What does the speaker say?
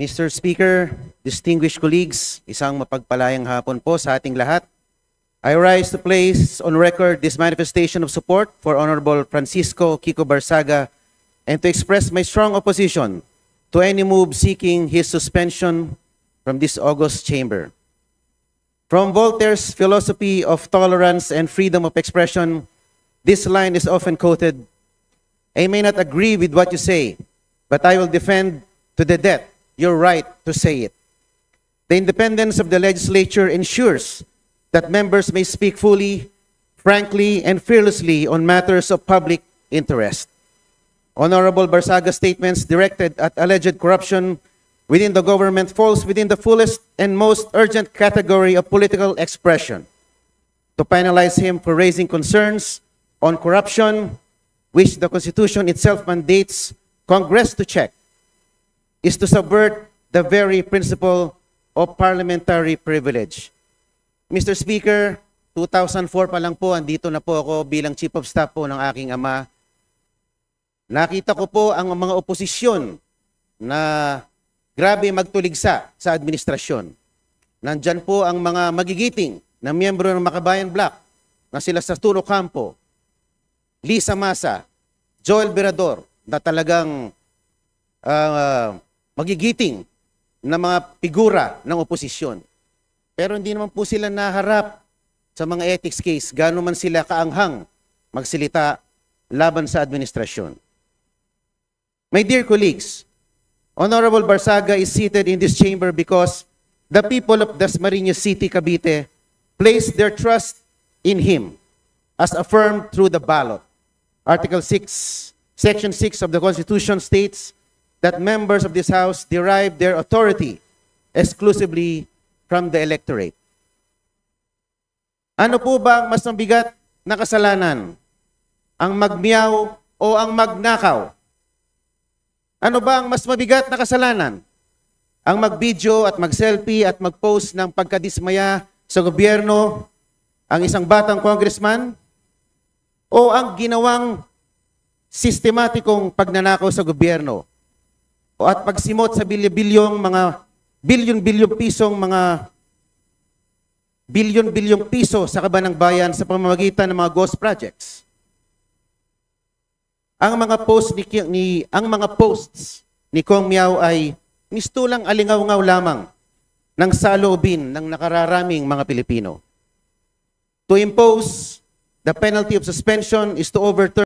Mr. Speaker, distinguished colleagues, isang mapagpalayang hapon po sa ating lahat. I rise to place on record this manifestation of support for Honorable Francisco Kiko Barsaga and to express my strong opposition to any move seeking his suspension from this august chamber. From Voltaire's philosophy of tolerance and freedom of expression, this line is often quoted, "I may not agree with what you say, but I will defend to the death your right to say it." The independence of the legislature ensures that members may speak fully, frankly, and fearlessly on matters of public interest. Honorable Barsaga's statements directed at alleged corruption within the government falls within the fullest and most urgent category of political expression. To penalize him for raising concerns on corruption, which the Constitution itself mandates Congress to check, is to subvert the very principle of parliamentary privilege. Mr. Speaker, 2004 pa lang po, andito na po ako bilang Chief of Staff po ng aking ama. Nakita ko po ang mga oposisyon na grabe magtuligsa sa administrasyon. Nandyan po ang mga magigiting na miyembro ng Makabayan Bloc na sila sa Turo Campo, Lisa Masa, Joel Berador, na talagang magigiting na mga figura ng oposisyon. Pero hindi naman po sila naharap sa mga ethics case, gano'n man sila kaanghang magsilita laban sa administrasyon. My dear colleagues, Honorable Barsaga is seated in this chamber because the people of Dasmariñas City, Cavite, placed their trust in him as affirmed through the ballot. Article 6, Section 6 of the Constitution states that members of this House derive their authority exclusively from the electorate. Ano po ba ang mas mabigat na kasalanan? Ang magmiyaw o ang magnakaw? Ano ba ang mas mabigat na kasalanan? Ang mag-video at mag-selfie at mag-post ng pagkadismaya sa gobyerno, ang isang batang congressman? O ang ginawang sistematikong pagnanakaw sa gobyerno? O at pagsimot sa bilyon-bilyong pisong mga bilyon-bilyong piso sa kaban ng bayan sa pamamagitan ng mga ghost projects? Ang mga posts ni Kong Miao ay mistulang alingaw-ngaw lamang ng saloobin ng nakararaming mga Pilipino. To impose the penalty of suspension is to overturn